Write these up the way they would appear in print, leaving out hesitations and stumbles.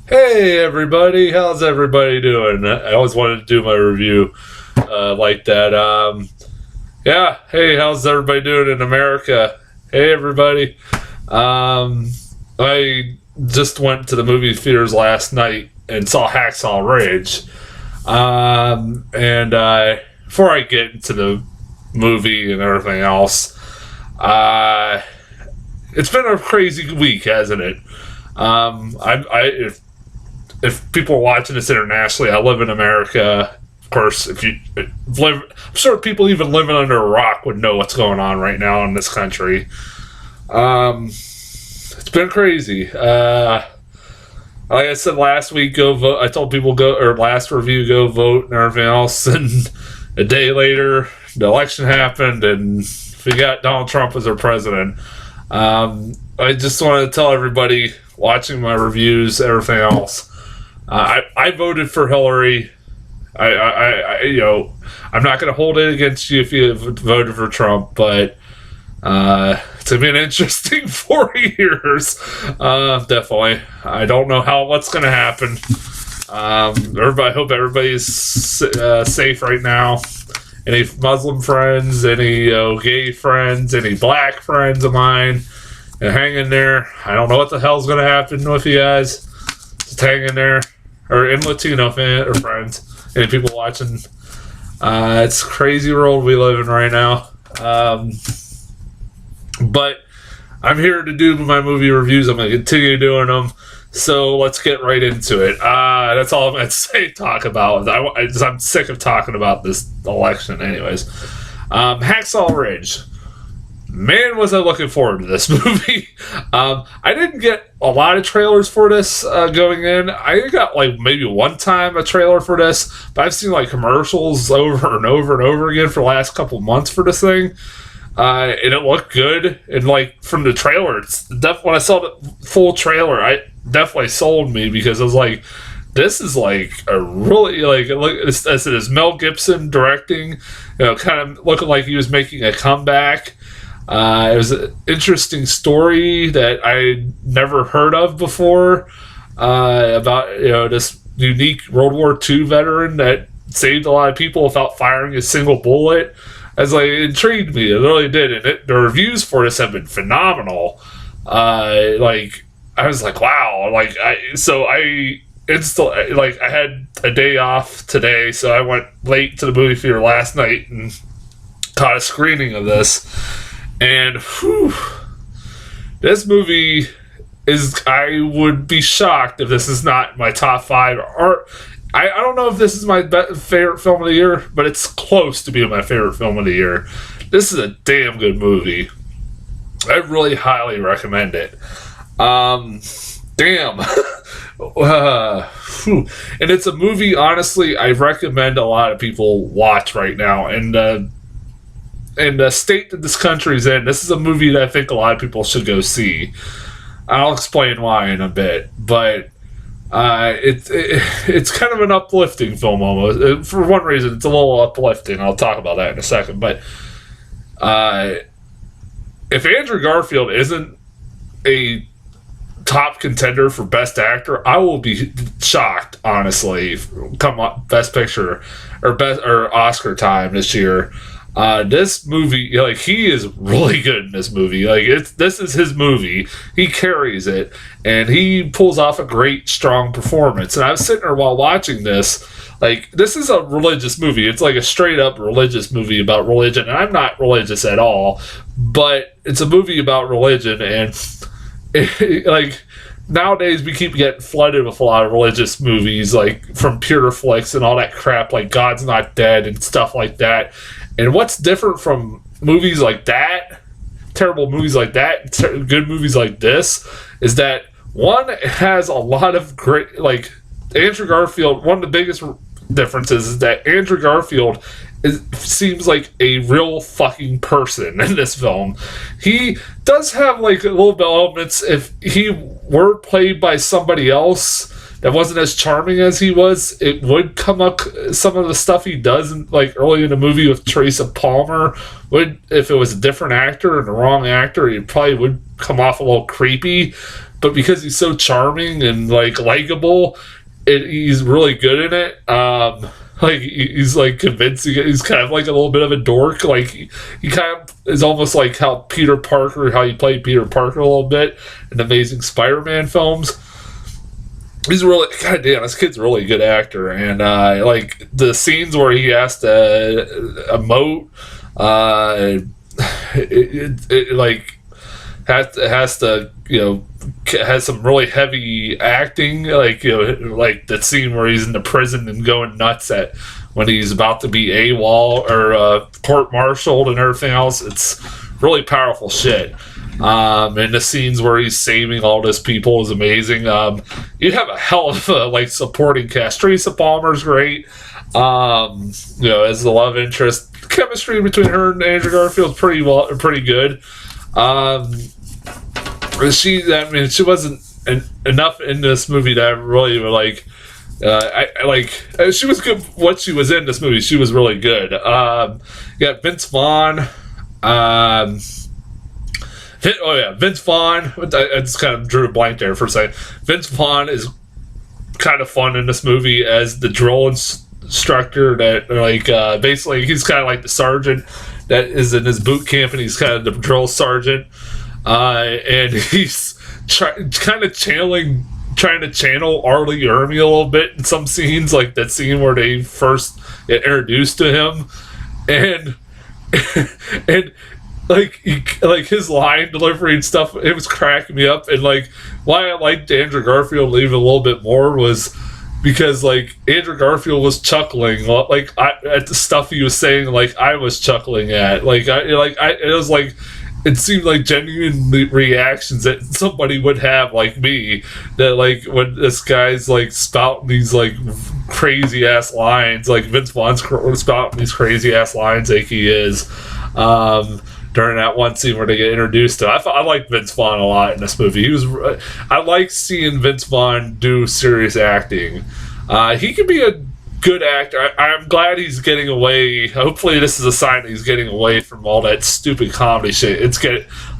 Hey everybody, how's everybody doing? I always wanted to do my review like that. Yeah, hey, how's everybody doing in America? Hey everybody. Um, I just went to the movie theaters last night and saw Hacksaw Ridge. And before I get into the movie and everything else, uh, it's been a crazy week, hasn't it? If people are watching this internationally, I live in America. Of course, if you live, I'm sure people even living under a rock would know what's going on right now in this country. It's been crazy. Like I said last week, go vote. I told people go, or last review, go vote and everything else. And a day later, the election happened, and we got Donald Trump as our president. I just wanted to tell everybody watching my reviews, everything else. I voted for Hillary. I'm not going to hold it against you if you voted for Trump, but it's been an interesting 4 years. Definitely. I don't know what's going to happen. I hope everybody's safe right now. Any Muslim friends, any gay friends, any black friends of mine, hang in there. I don't know what the hell's going to happen with you guys. Just hang in there. Or in Latino fan or friends, any people watching. It's a crazy world we live in right now. But I'm here to do my movie reviews. I'm going to continue doing them. So let's get right into it. That's all I'm going to say. Talk about. I'm sick of talking about this election, anyways. Hacksaw Ridge. Man, was I looking forward to this movie. I didn't get a lot of trailers for this going in. I got maybe one time a trailer for this, but I've seen commercials over and over and over again for the last couple months for this thing. And it looked good. And from the trailer, when I saw the full trailer, I definitely sold me because I was like, this is a really as it is Mel Gibson directing, kind of looking like he was making a comeback. It was an interesting story that I never heard of before about this unique World War II veteran that saved a lot of people without firing a single bullet. It intrigued me. It really did, and the reviews for this have been phenomenal. I was like, wow. I had a day off today, so I went late to the movie theater last night and caught a screening of this. And this movie I would be shocked if this is not my top 5. Or I don't know if this is my favorite film of the year, but it's close to being my favorite film of the year. This is a damn good movie. I really highly recommend it. Damn. And it's a movie, honestly, I recommend a lot of people watch right now. And the state that this country's in, this is a movie that I think a lot of people should go see. I'll explain why in a bit, but it's kind of an uplifting film almost. For one reason, it's a little uplifting. I'll talk about that in a second. But if Andrew Garfield isn't a top contender for Best Actor, I will be shocked, honestly. Come on, Best Picture or Oscar time this year. This movie, he is really good in this movie. This is his movie. He carries it, and he pulls off a great, strong performance. And I was sitting there while watching this. This is a religious movie. It's a straight up religious movie about religion. And I'm not religious at all, but it's a movie about religion. And nowadays we keep getting flooded with a lot of religious movies, from Pure Flix and all that crap, God's Not Dead and stuff like that. And what's different from movies like that, terrible movies like that, good movies like this, is that one, it has a lot of great, Andrew Garfield. One of the biggest differences is that Andrew Garfield seems like a real fucking person in this film. He does have a little bit of elements. If he were played by somebody else that wasn't as charming as he was, it would come up. Some of the stuff he does early in the movie with Teresa Palmer would, if it was a different actor and the wrong actor, it probably would come off a little creepy. but because he's so charming and like likable, he's really good in it. Like he's like convincing. He's kind of like a little bit of a dork. Like he kind of is almost like how Peter Parker, how he played Peter Parker a little bit in Amazing Spider-Man films. He's really, goddamn, this kid's a really good actor, and like the scenes where he has to emote, it like has to, you know, has some really heavy acting, like, you know, like the scene where he's in the prison and going nuts at when he's about to be AWOL or court-martialed and everything else. It's really powerful shit. And the scenes where he's saving all those people is amazing. You have a hell of a like supporting cast. Teresa Palmer's great. You know, as the love interest, chemistry between her and Andrew Garfield's pretty good. She wasn't enough in this movie that I really like. She was good. What she was in this movie, she was really good. You got Vince Vaughn. Vince Vaughn. I just kind of drew a blank there for a second. Vince Vaughn is kind of fun in this movie as the drill instructor that, like, basically he's kind of like the sergeant that is in his boot camp, and he's kind of the drill sergeant, and he's trying to channel R. Lee Ermey a little bit in some scenes, like that scene where they first get introduced to him, and like his line delivery and stuff, it was cracking me up. And like why I liked Andrew Garfield even a little bit more was because like Andrew Garfield was chuckling like at the stuff he was saying, like I was chuckling at, it was like it seemed like genuine reactions that somebody would have, like me, that like when this guy's like spouting these like crazy ass lines, like Vince Vaughn's spouting these crazy ass lines like he is. During that one scene where they get introduced to, I like Vince Vaughn a lot in this movie. I like seeing Vince Vaughn do serious acting. He could be a good actor. I'm glad he's getting away. Hopefully, this is a sign that he's getting away from all that stupid comedy shit.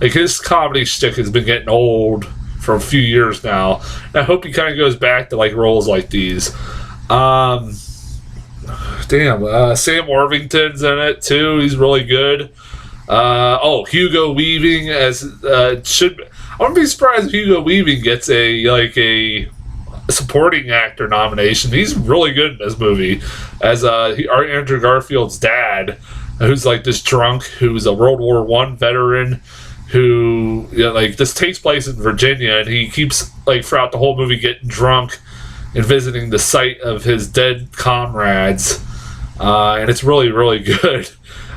His comedy shtick has been getting old for a few years now. And I hope he kind of goes back to like roles like these. Sam Worthington's in it too. He's really good. Hugo Weaving as I wouldn't be surprised if Hugo Weaving gets a supporting actor nomination. He's really good in this movie as Andrew Garfield's dad, who's like this drunk who's a World War I veteran who, you know, like this takes place in Virginia, and he keeps like throughout the whole movie getting drunk and visiting the site of his dead comrades, and it's really, really good.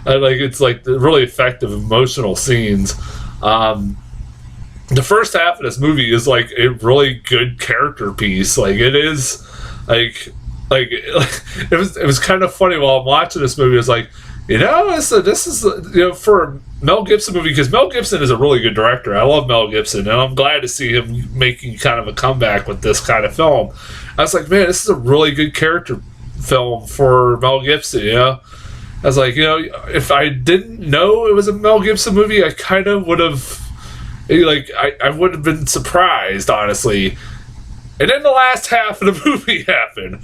It's like the really effective emotional scenes. The first half of this movie is like a really good character piece. Like it is like it was kind of funny while I'm watching this movie. It's like, you know, this is you know, for a Mel Gibson movie, because Mel Gibson is a really good director. I love Mel Gibson, and I'm glad to see him making kind of a comeback with this kind of film. I was like, man, this is a really good character film for Mel Gibson, you know? I was like, you know, if I didn't know it was a Mel Gibson movie, I kind of would have, like, I would have been surprised, honestly. And then the last half of the movie happened,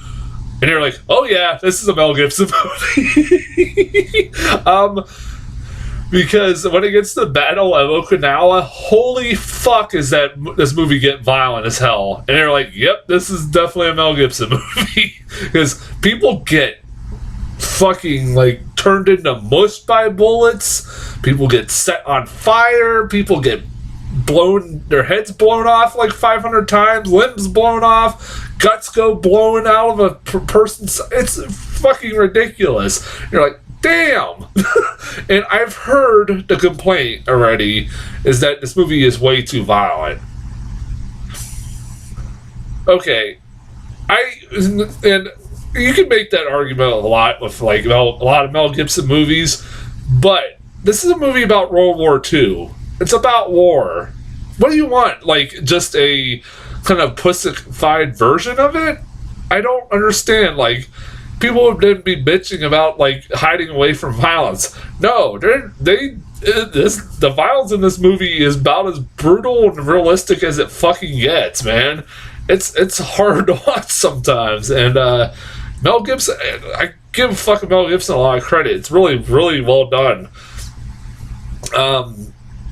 and you're like, oh yeah, this is a Mel Gibson movie. Because when it gets to the Battle of Okinawa, holy fuck, is this movie getting violent as hell. And they're like, yep, this is definitely a Mel Gibson movie. Because people get fucking like turned into mush by bullets, people get set on fire, people get their heads blown off like 500 times, limbs blown off, guts go blowing out of a person's. It's fucking ridiculous. You're like, damn. And I've heard the complaint already is that this movie is way too violent. Okay, and you can make that argument a lot with like a lot of Mel Gibson movies, but this is a movie about World War II. It's about war. What do you want? Like just a kind of pussified version of it? I don't understand. Like people would then be bitching about like hiding away from violence. No, they the violence in this movie is about as brutal and realistic as it fucking gets, man. It's hard to watch sometimes, and Mel Gibson, I give fucking Mel Gibson a lot of credit. It's really, really well done.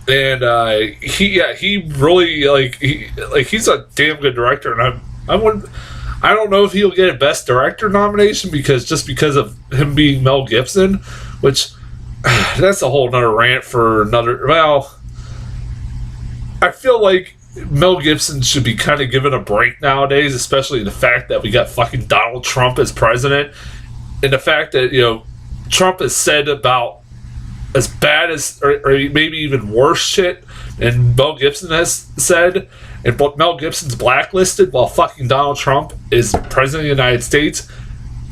He really he's a damn good director, and I don't know if he'll get a Best Director nomination because of him being Mel Gibson, which that's a whole nother rant for another. Well, I feel like Mel Gibson should be kind of given a break nowadays, especially the fact that we got fucking Donald Trump as president, and the fact that Trump has said about as bad as or maybe even worse shit than Mel Gibson has said, and Mel Gibson's blacklisted while fucking Donald Trump is president of the United States.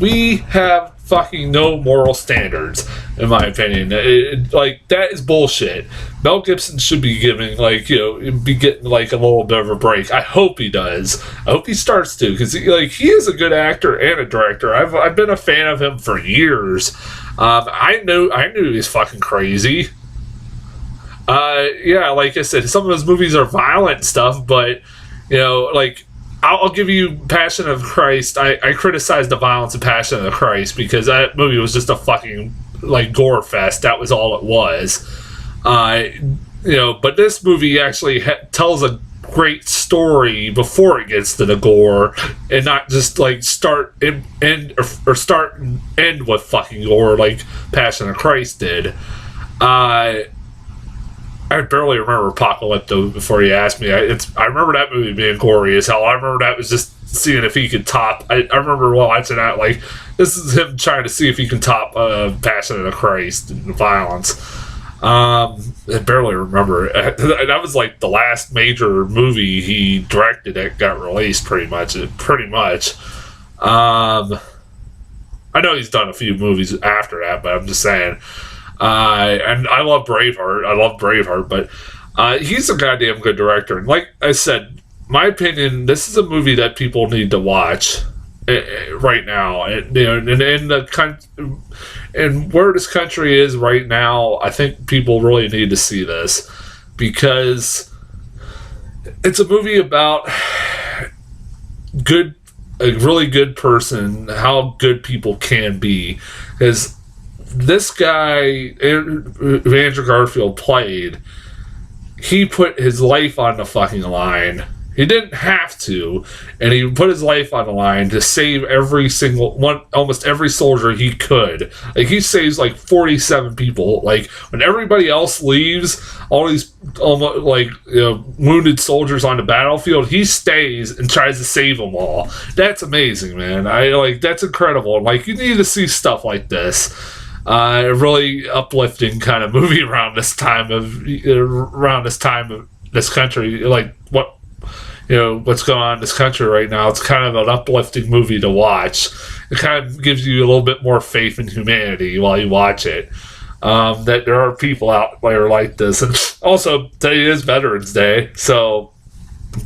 We have fucking no moral standards, in my opinion. That is bullshit. Mel Gibson should be giving be getting a little bit of a break. I hope he does. I hope he starts to, because he is a good actor and a director. I've been a fan of him for years. I knew he was fucking crazy. Like I said, some of his movies are violent and stuff, but I'll give you Passion of Christ. I criticized the violence of Passion of the Christ because that movie was just a fucking gore fest. That was all it was. But this movie actually tells a great story before it gets to the gore, and not just start and end with fucking gore like Passion of Christ did. I barely remember Apocalypto before you asked me. I remember that movie being gory as hell. I remember that was just seeing if he could top. I remember watching that this is him trying to see if he can top Passion of the Christ and violence. I barely remember. That was the last major movie he directed that got released, pretty much. I know he's done a few movies after that, but I'm just saying. And I love Braveheart. But he's a goddamn good director. And like I said, my opinion, this is a movie that people need to watch right now. And and where this country is right now, I think people really need to see this, because it's a movie about a really good person, how good people can be. Because this guy, who Andrew Garfield played, he put his life on the fucking line. He didn't have to, and he put his life on the line to save every single one, almost every soldier he could. He saves 47 people. When everybody else leaves, all these wounded soldiers on the battlefield, he stays and tries to save them all. That's amazing, man. That's incredible. You need to see stuff like this. A really uplifting kind of movie around this time of this country, what's going on in this country right now. It's kind of an uplifting movie to watch. It kind of gives you a little bit more faith in humanity while you watch it. That there are people out there like this, and also today is Veterans Day, so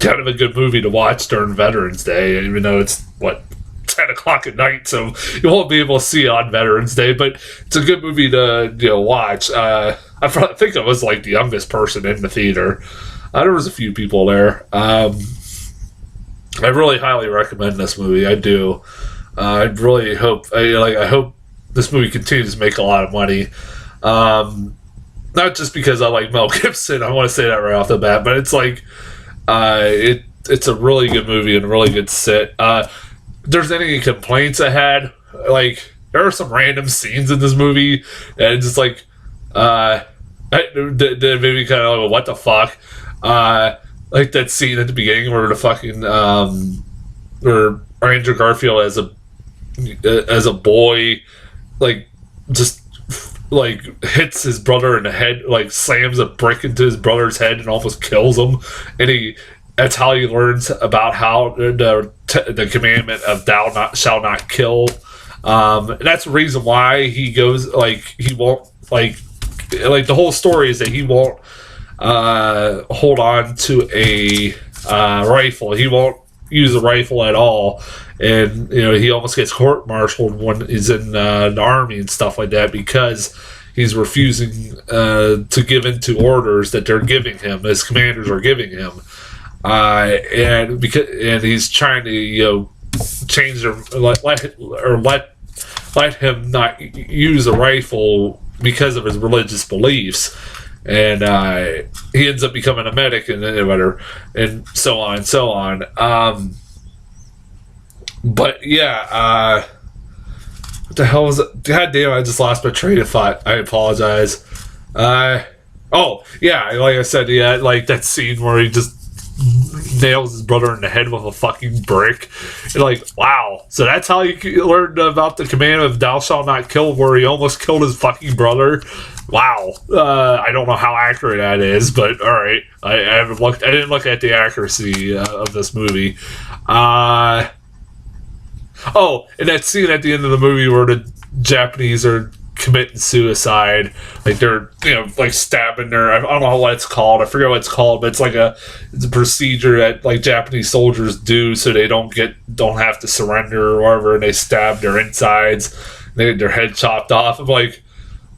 kind of a good movie to watch during Veterans Day, even though it's 10 o'clock at night, so you won't be able to see it on Veterans Day, but it's a good movie to watch. I think I was the youngest person in the theater. There was a few people there. I really highly recommend this movie. I do. I really hope. I hope this movie continues to make a lot of money. Not just because I like Mel Gibson. I want to say that right off the bat, but it's it's a really good movie and a really good sit. There's any complaints I had, there are some random scenes in this movie and just that made me kind of what the fuck. That scene at the beginning where the fucking where Andrew Garfield as a boy just hits his brother in the head, slams a brick into his brother's head and almost kills him, and that's how he learns about how the commandment of thou shall not kill. That's the reason why he goes he won't the whole story is that he won't hold on to a rifle. He won't use a rifle at all, and he almost gets court-martialed when he's in the army and stuff like that, because he's refusing to give into orders that they're giving him, his commanders are giving him, and he's trying to change their let him not use a rifle because of his religious beliefs. And he ends up becoming a medic and whatever, and so on and so on. But yeah, what the hell was it? God damn, I just lost my train of thought. I apologize. Oh, yeah, like I said, yeah, like that scene where he just nails his brother in the head with a fucking brick. You're like, wow. So that's how you learned about the command of thou shalt not kill, where he almost killed his fucking brother. Wow. I don't know how accurate that is, but all right. I haven't looked. I didn't look at the accuracy of this movie. Oh, and that scene at the end of the movie where the Japanese are committing suicide, like they're like stabbing their, I don't know what it's called, I forget what it's called, but it's a procedure that like Japanese soldiers do so they don't have to surrender or whatever, and they stab their insides, they get their head chopped off. I'm like,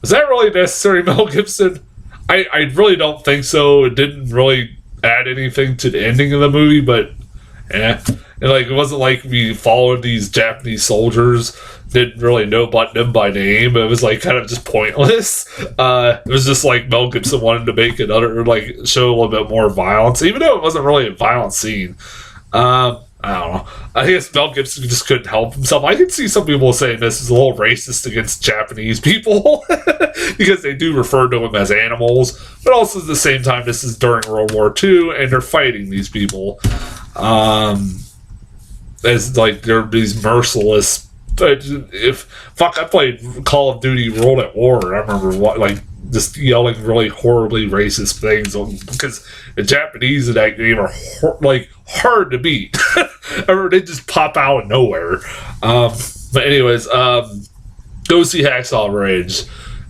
was that really necessary, Mel Gibson? I really don't think so. It didn't really add anything to the ending of the movie, but and like it wasn't like we followed these Japanese soldiers, didn't really know them by name. It was like kind of just pointless. It was just like Mel Gibson wanted to make another, like, show a little bit more violence, even though it wasn't really a violent scene. I don't know. I guess Mel Gibson just couldn't help himself. I can see some people saying this is a little racist against Japanese people because they do refer to them as animals, but also at the same time, this is during World War II and they're fighting these people. As like they're these merciless. I played Call of Duty World at War. I remember just yelling really horribly racist things because the Japanese in that game are hard to beat. They just pop out of nowhere. But anyways, go see Hacksaw Ridge.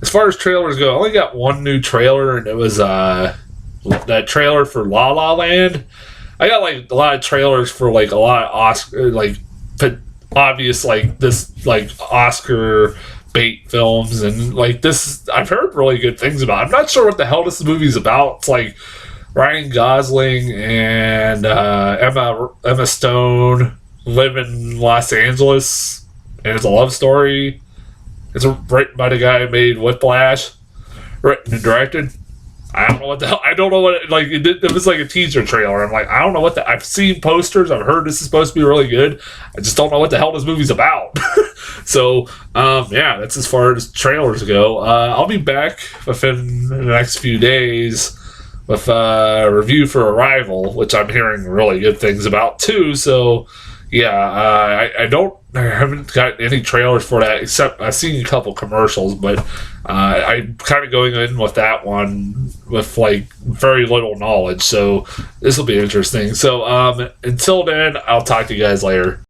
As far as trailers go, I only got one new trailer, and it was that trailer for La La Land. I got like a lot of trailers for like a lot of Oscar, like obvious Oscar bait films, and like this I've heard really good things about. I'm not sure what the hell this movie's about. It's like Ryan Gosling and Emma Stone live in Los Angeles, and it's a love story. It's written by the guy who made Whiplash, written and directed. I don't know what the hell. I don't know what it was like a teaser trailer. I'm like, I don't know what I've seen posters. I've heard this is supposed to be really good. I just don't know what the hell this movie's about. So, yeah, that's as far as trailers go. I'll be back within the next few days with a review for Arrival, which I'm hearing really good things about too. So, yeah, I haven't got any trailers for that, except I've seen a couple commercials, but I'm kind of going in with that one with like very little knowledge, so this will be interesting. So until then, I'll talk to you guys later.